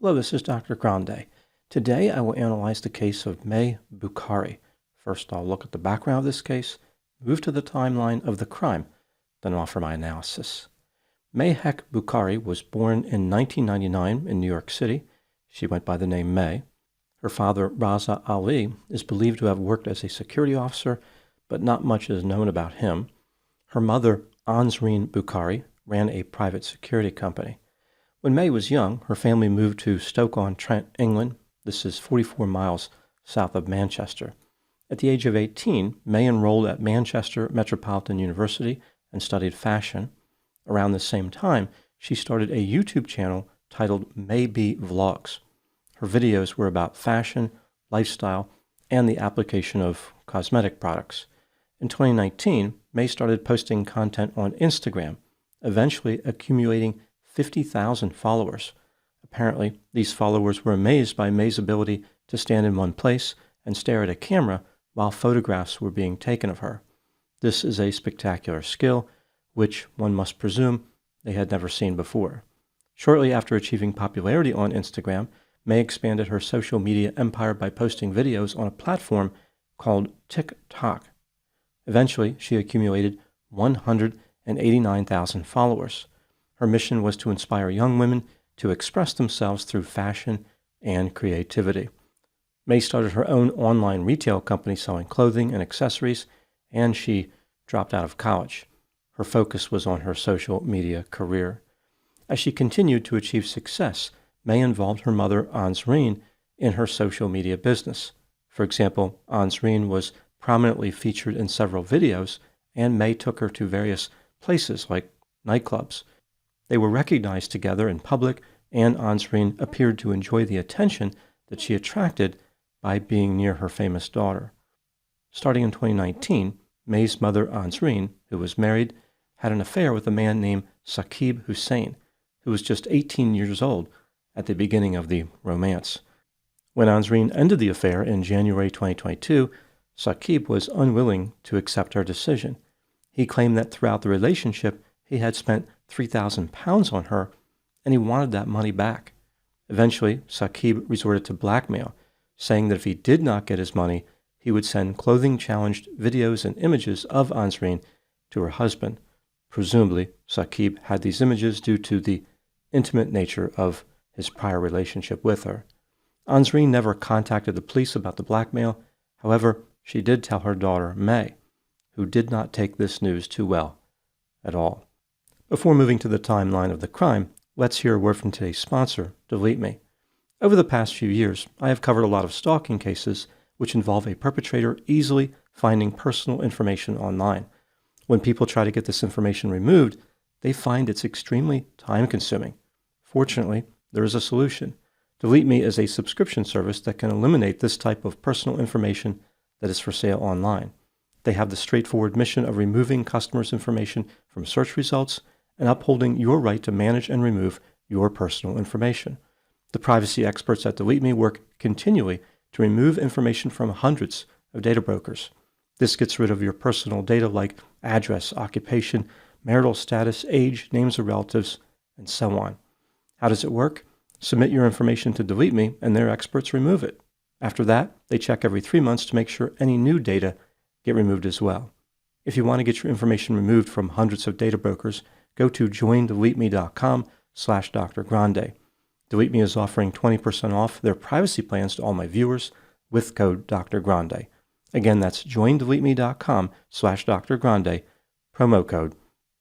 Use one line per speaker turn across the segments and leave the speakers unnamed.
Hello, this is Dr. Grande. Today I will analyze the case of Mahek Bukhari. First, I'll look at the background of this case, move to the timeline of the crime, then offer my analysis. Mahek Bukhari was born in 1999 in New York City. She went by the name May. Her father, Raza Ali, is believed to have worked as a security officer, but not much is known about him. Her mother, Ansreen Bukhari, ran a private security company. When May was young, her family moved to Stoke-on-Trent, England. This is 44 miles south of Manchester. At the age of 18, May enrolled at Manchester Metropolitan University and studied fashion. Around the same time, she started a YouTube channel titled Maybe Vlogs. Her videos were about fashion, lifestyle, and the application of cosmetic products. In 2019, May started posting content on Instagram, eventually accumulating 50,000 followers. Apparently, these followers were amazed by May's ability to stand in one place and stare at a camera while photographs were being taken of her. This is a spectacular skill, which one must presume they had never seen before. Shortly after achieving popularity on Instagram, May expanded her social media empire by posting videos on a platform called TikTok. Eventually, she accumulated 189,000 followers. Her mission was to inspire young women to express themselves through fashion and creativity. May started her own online retail company selling clothing and accessories, and she dropped out of college. Her focus was on her social media career. As she continued to achieve success, May involved her mother, Ansreen, in her social media business. For example, Ansreen was prominently featured in several videos, and May took her to various places like nightclubs. They were recognized together in public, and Ansreen appeared to enjoy the attention that she attracted by being near her famous daughter. Starting in 2019, May's mother, Ansreen, who was married, had an affair with a man named Saqib Hussain, who was just 18 years old at the beginning of the romance. When Ansreen ended the affair in January 2022, Saqib was unwilling to accept her decision. He claimed that throughout the relationship, he had spent £3,000 on her, and he wanted that money back. Eventually, Saqib resorted to blackmail, saying that if he did not get his money, he would send clothing-challenged videos and images of Ansreen to her husband. Presumably, Saqib had these images due to the intimate nature of his prior relationship with her. Ansreen never contacted the police about the blackmail. However, she did tell her daughter, May, who did not take this news too well at all. Before moving to the timeline of the crime, let's hear a word from today's sponsor, Delete Me. Over the past few years, I have covered a lot of stalking cases which involve a perpetrator easily finding personal information online. When people try to get this information removed, they find it's extremely time-consuming. Fortunately, there is a solution. Delete Me is a subscription service that can eliminate this type of personal information that is for sale online. They have the straightforward mission of removing customers' information from search results and upholding your right to manage and remove your personal information. The privacy experts at Delete Me work continually to remove information from hundreds of data brokers. This gets rid of your personal data like address, occupation, marital status, age, names of relatives, and so on. How does it work? Submit your information to Delete Me, and their experts remove it. After that, they check every 3 months to make sure any new data get removed as well. If you want to get your information removed from hundreds of data brokers, go to joindeleteme.com/Dr. Grande. Delete Me is offering 20% off their privacy plans to all my viewers with code Dr. Grande. Again, that's joindeleteme.com/Dr. Grande, promo code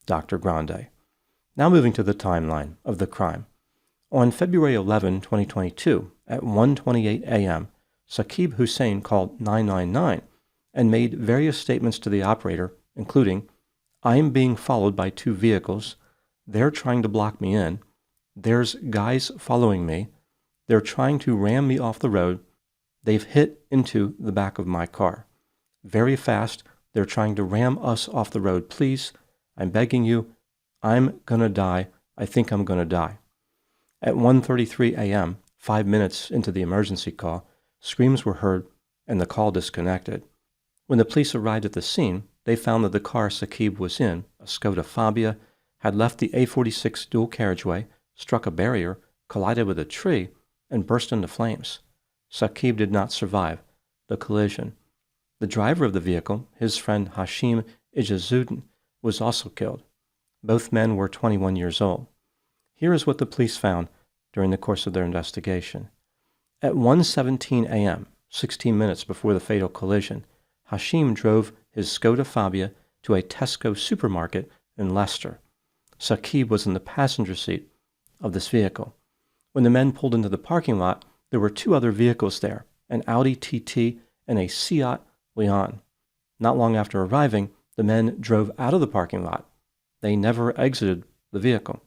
Dr. Grande. Now moving to the timeline of the crime. On February 11, 2022, at 1:28 a.m., Saqib Hussain called 999 and made various statements to the operator, including, "I am being followed by 2 vehicles. They're trying to block me in. There's guys following me. They're trying to ram me off the road. They've hit into the back of my car. Very fast. They're trying to ram us off the road. Please, I'm begging you. I'm gonna die. I think I'm gonna die." At 1:33 a.m., 5 minutes into the emergency call, screams were heard and the call disconnected. When the police arrived at the scene, they found that the car Saqib was in, a Skoda Fabia, had left the A46 dual carriageway, struck a barrier, collided with a tree, and burst into flames. Saqib did not survive the collision. The driver of the vehicle, his friend Hashim Ijazuddin, was also killed. Both men were 21 years old. Here is what the police found during the course of their investigation. At 1:17 a.m., 16 minutes before the fatal collision, Hashim drove his Skoda Fabia to a Tesco supermarket in Leicester. Saqib was in the passenger seat of this vehicle. When the men pulled into the parking lot, there were two other vehicles there, an Audi TT and a Seat Leon. Not long after arriving, the men drove out of the parking lot. They never exited the vehicle.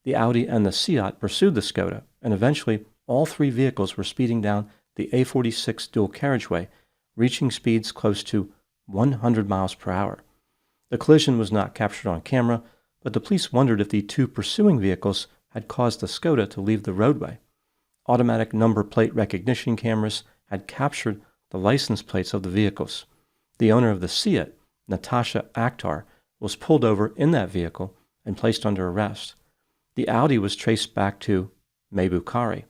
The Audi and the Seat pursued the Skoda, and eventually all three vehicles were speeding down the A46 dual carriageway, reaching speeds close to 100 miles per hour. The collision was not captured on camera, but the police wondered if the two pursuing vehicles had caused the Skoda to leave the roadway. Automatic number plate recognition cameras had captured the license plates of the vehicles. The owner of the Seat, Natasha Akhtar, was pulled over in that vehicle and placed under arrest. The Audi was traced back to Mahek Bukhari.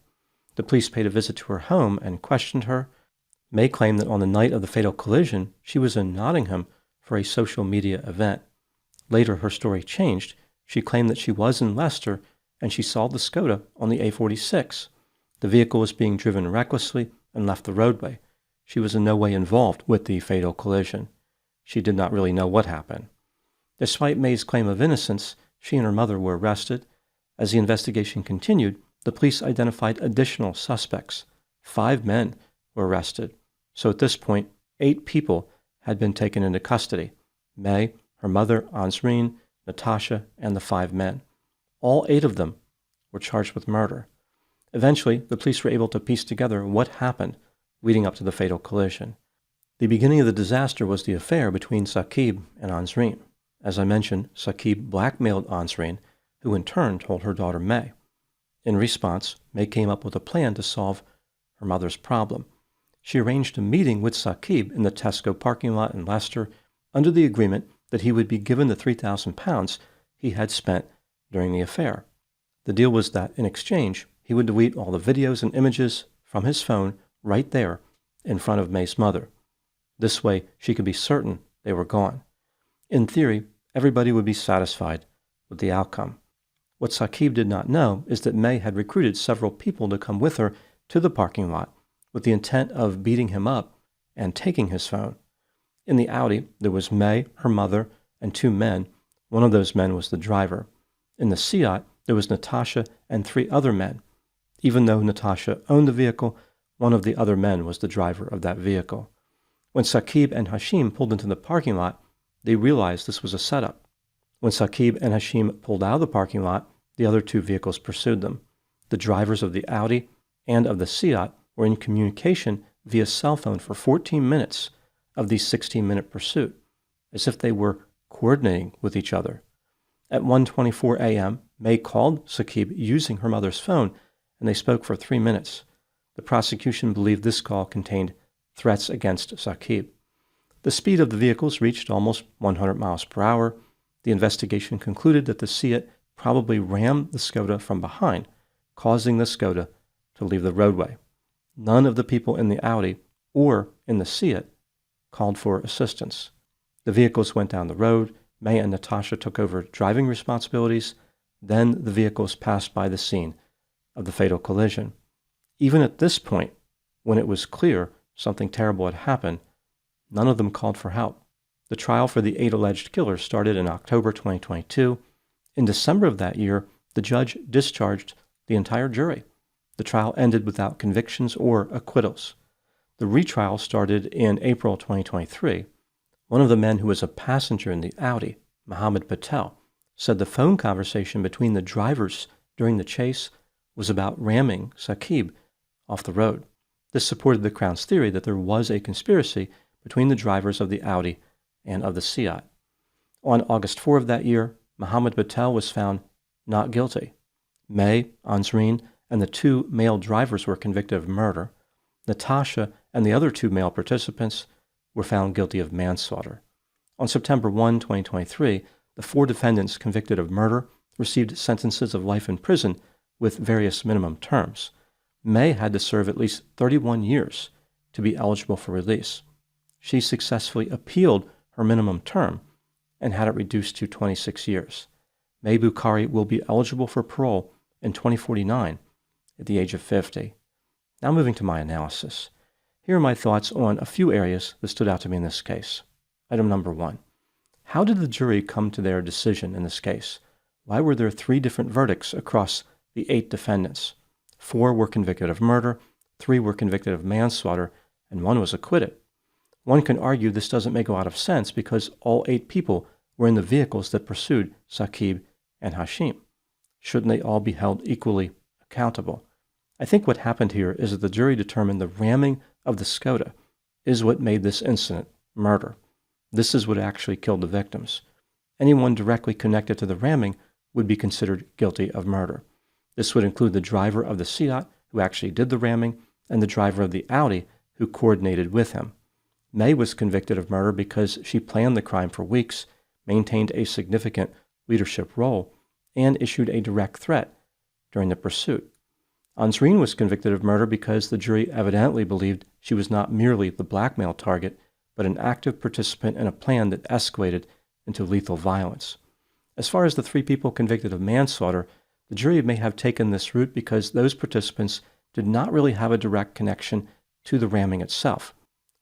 The police paid a visit to her home and questioned her. May claimed that on the night of the fatal collision, she was in Nottingham for a social media event. Later, her story changed. She claimed that she was in Leicester and she saw the Skoda on the A46. The vehicle was being driven recklessly and left the roadway. She was in no way involved with the fatal collision. She did not really know what happened. Despite May's claim of innocence, she and her mother were arrested. As the investigation continued, the police identified additional suspects. 5 men were arrested. So at this point, 8 people had been taken into custody. May, her mother, Ansreen, Natasha, and the 5 men. All 8 of them were charged with murder. Eventually, the police were able to piece together what happened leading up to the fatal collision. The beginning of the disaster was the affair between Saqib and Ansreen. As I mentioned, Saqib blackmailed Ansreen, who in turn told her daughter May. In response, May came up with a plan to solve her mother's problem. She arranged a meeting with Saqib in the Tesco parking lot in Leicester under the agreement that he would be given the £3,000 he had spent during the affair. The deal was that, in exchange, he would delete all the videos and images from his phone right there in front of May's mother. This way, she could be certain they were gone. In theory, everybody would be satisfied with the outcome. What Saqib did not know is that May had recruited several people to come with her to the parking lot with the intent of beating him up and taking his phone. In the Audi, there was May, her mother, and 2 men. One of those men was the driver. In the Seat, there was Natasha and 3 other men. Even though Natasha owned the vehicle, one of the other men was the driver of that vehicle. When Saqib and Hashim pulled into the parking lot, they realized this was a setup. When Saqib and Hashim pulled out of the parking lot, the other 2 vehicles pursued them. The drivers of the Audi and of the Seat were in communication via cell phone for 14 minutes of the 16-minute pursuit, as if they were coordinating with each other. At 1:24 a.m., May called Saqib using her mother's phone, and they spoke for 3 minutes. The prosecution believed this call contained threats against Saqib. The speed of the vehicles reached almost 100 miles per hour. The investigation concluded that the Seat probably rammed the Skoda from behind, causing the Skoda to leave the roadway. None of the people in the Audi or in the Seat called for assistance. The vehicles went down the road. May and Natasha took over driving responsibilities. Then the vehicles passed by the scene of the fatal collision. Even at this point, when it was clear something terrible had happened, none of them called for help. The trial for the 8 alleged killers started in October 2022. In December of that year, the judge discharged the entire jury. The trial ended without convictions or acquittals. The retrial started in April 2023. One of the men who was a passenger in the Audi, Mahek Bukhari, said the phone conversation between the drivers during the chase was about ramming Saqib off the road. This supported the Crown's theory that there was a conspiracy between the drivers of the Audi and of the Seat. On August 4 of that year, Mahek Bukhari was found not guilty. May, Ansreen, and the 2 male drivers were convicted of murder. Natasha and the other 2 male participants were found guilty of manslaughter. On September 1, 2023, the 4 defendants convicted of murder received sentences of life in prison with various minimum terms. May had to serve at least 31 years to be eligible for release. She successfully appealed her minimum term and had it reduced to 26 years. Mahek Bukhari will be eligible for parole in 2049 at the age of 50. Now moving to my analysis. Here are my thoughts on a few areas that stood out to me in this case. Item number 1. How did the jury come to their decision in this case? Why were there 3 different verdicts across the 8 defendants? 4 were convicted of murder, 3 were convicted of manslaughter, and 1 was acquitted. One can argue this doesn't make a lot of sense because all 8 people were in the vehicles that pursued Saqib and Hashim. Shouldn't they all be held equally accountable? I think what happened here is that the jury determined the ramming of the Skoda is what made this incident murder. This is what actually killed the victims. Anyone directly connected to the ramming would be considered guilty of murder. This would include the driver of the Seat who actually did the ramming and the driver of the Audi who coordinated with him. May was convicted of murder because she planned the crime for weeks, maintained a significant leadership role, and issued a direct threat during the pursuit. Ansreen was convicted of murder because the jury evidently believed she was not merely the blackmail target, but an active participant in a plan that escalated into lethal violence. As far as the 3 people convicted of manslaughter, the jury may have taken this route because those participants did not really have a direct connection to the ramming itself.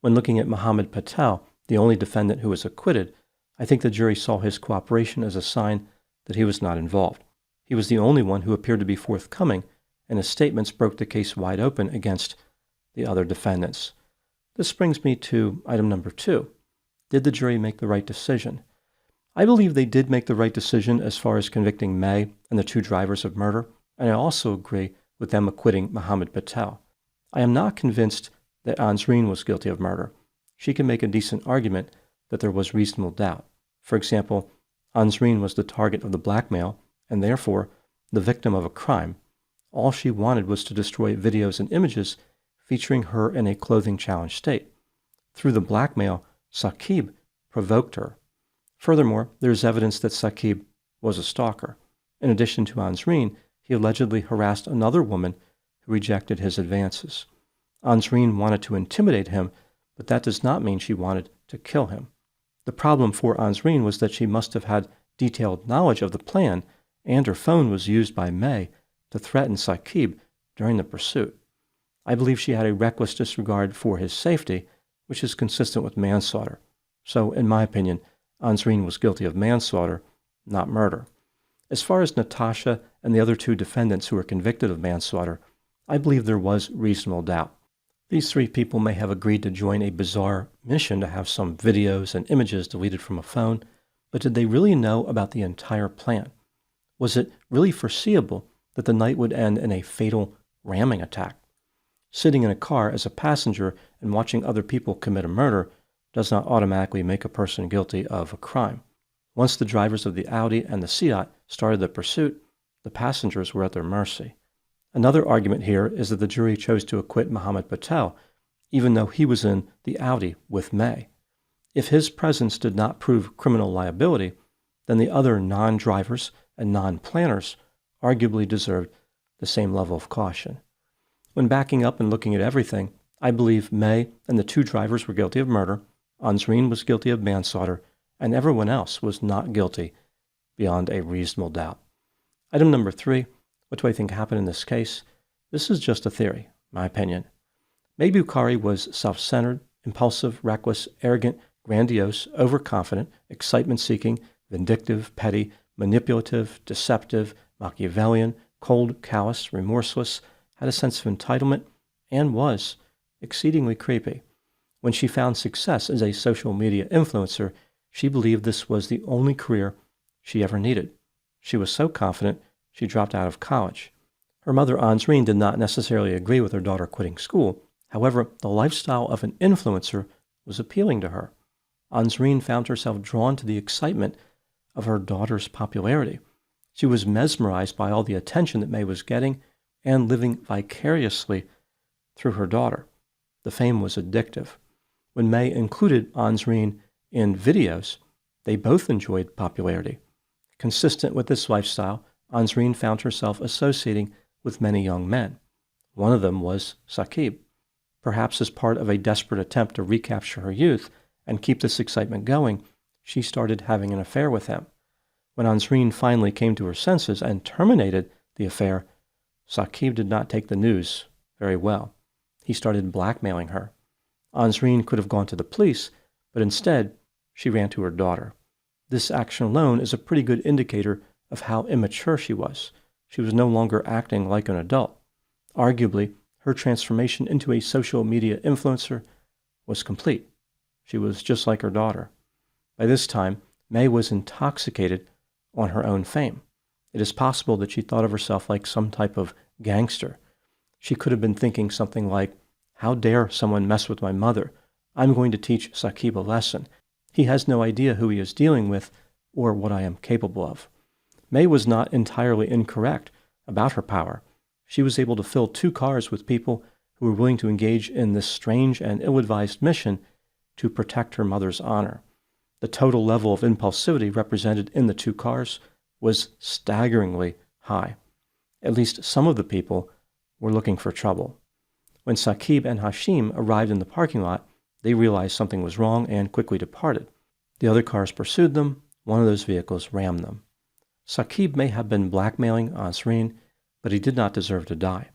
When looking at Mohammed Patel, the only defendant who was acquitted, I think the jury saw his cooperation as a sign that he was not involved. He was the only one who appeared to be forthcoming, and his statements broke the case wide open against the other defendants. This brings me to item number 2. Did the jury make the right decision? I believe they did make the right decision as far as convicting May and the 2 drivers of murder, and I also agree with them acquitting Mohammed Patel. I am not convinced that Ansreen was guilty of murder. She can make a decent argument that there was reasonable doubt. For example, Ansreen was the target of the blackmail and therefore the victim of a crime. All she wanted was to destroy videos and images featuring her in a clothing-challenged state. Through the blackmail, Saqib provoked her. Furthermore, there is evidence that Saqib was a stalker. In addition to Ansreen, he allegedly harassed another woman who rejected his advances. Ansreen wanted to intimidate him, but that does not mean she wanted to kill him. The problem for Ansreen was that she must have had detailed knowledge of the plan, and her phone was used by May to threaten Saqib during the pursuit. I believe she had a reckless disregard for his safety, which is consistent with manslaughter. So, in my opinion, Ansreen was guilty of manslaughter, not murder. As far as Natasha and the other 2 defendants who were convicted of manslaughter, I believe there was reasonable doubt. These 3 people may have agreed to join a bizarre mission to have some videos and images deleted from a phone, but did they really know about the entire plan? Was it really foreseeable that the night would end in a fatal ramming attack? Sitting in a car as a passenger and watching other people commit a murder does not automatically make a person guilty of a crime. Once the drivers of the Audi and the Seat started the pursuit, the passengers were at their mercy. Another argument here is that the jury chose to acquit Mohammed Patel, even though he was in the Audi with May. If his presence did not prove criminal liability, then the other non-drivers and non-planners arguably deserved the same level of caution. When backing up and looking at everything, I believe May and the 2 drivers were guilty of murder, Ansreen was guilty of manslaughter, and everyone else was not guilty beyond a reasonable doubt. Item number 3, what do I think happened in this case? This is just a theory, my opinion. Mahek Bukhari was self-centered, impulsive, reckless, arrogant, grandiose, overconfident, excitement-seeking, vindictive, petty, manipulative, deceptive, Machiavellian, cold, callous, remorseless, had a sense of entitlement, and was exceedingly creepy. When she found success as a social media influencer, she believed this was the only career she ever needed. She was so confident, she dropped out of college. Her mother, Ansreen, did not necessarily agree with her daughter quitting school. However, the lifestyle of an influencer was appealing to her. Ansreen found herself drawn to the excitement of her daughter's popularity. She was mesmerized by all the attention that May was getting and living vicariously through her daughter. The fame was addictive. When May included Ansreen in videos, they both enjoyed popularity. Consistent with this lifestyle, Ansreen found herself associating with many young men. One of them was Saqib. Perhaps as part of a desperate attempt to recapture her youth and keep this excitement going, she started having an affair with him. When Ansreen finally came to her senses and terminated the affair, Saqib did not take the news very well. He started blackmailing her. Ansreen could have gone to the police, but instead she ran to her daughter. This action alone is a pretty good indicator of how immature she was. She was no longer acting like an adult. Arguably, her transformation into a social media influencer was complete. She was just like her daughter. By this time, May was intoxicated on her own fame. It is possible that she thought of herself like some type of gangster. She could have been thinking something like, "How dare someone mess with my mother? I'm going to teach Saqib a lesson. He has no idea who he is dealing with or what I am capable of." May was not entirely incorrect about her power. She was able to fill 2 cars with people who were willing to engage in this strange and ill-advised mission to protect her mother's honor. The total level of impulsivity represented in the 2 cars was staggeringly high. At least some of the people were looking for trouble. When Saqib and Hashim arrived in the parking lot, they realized something was wrong and quickly departed. The other cars pursued them. One of those vehicles rammed them. Saqib may have been blackmailing Ansreen, but he did not deserve to die.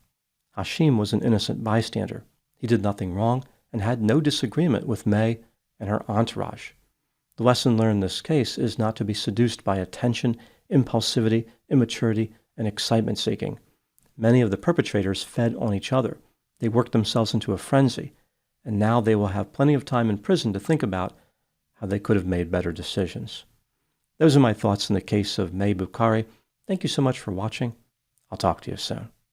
Hashim was an innocent bystander. He did nothing wrong and had no disagreement with May and her entourage. The lesson learned in this case is not to be seduced by attention, impulsivity, immaturity, and excitement-seeking. Many of the perpetrators fed on each other. They worked themselves into a frenzy, and now they will have plenty of time in prison to think about how they could have made better decisions. Those are my thoughts in the case of Mahek Bukhari. Thank you so much for watching. I'll talk to you soon.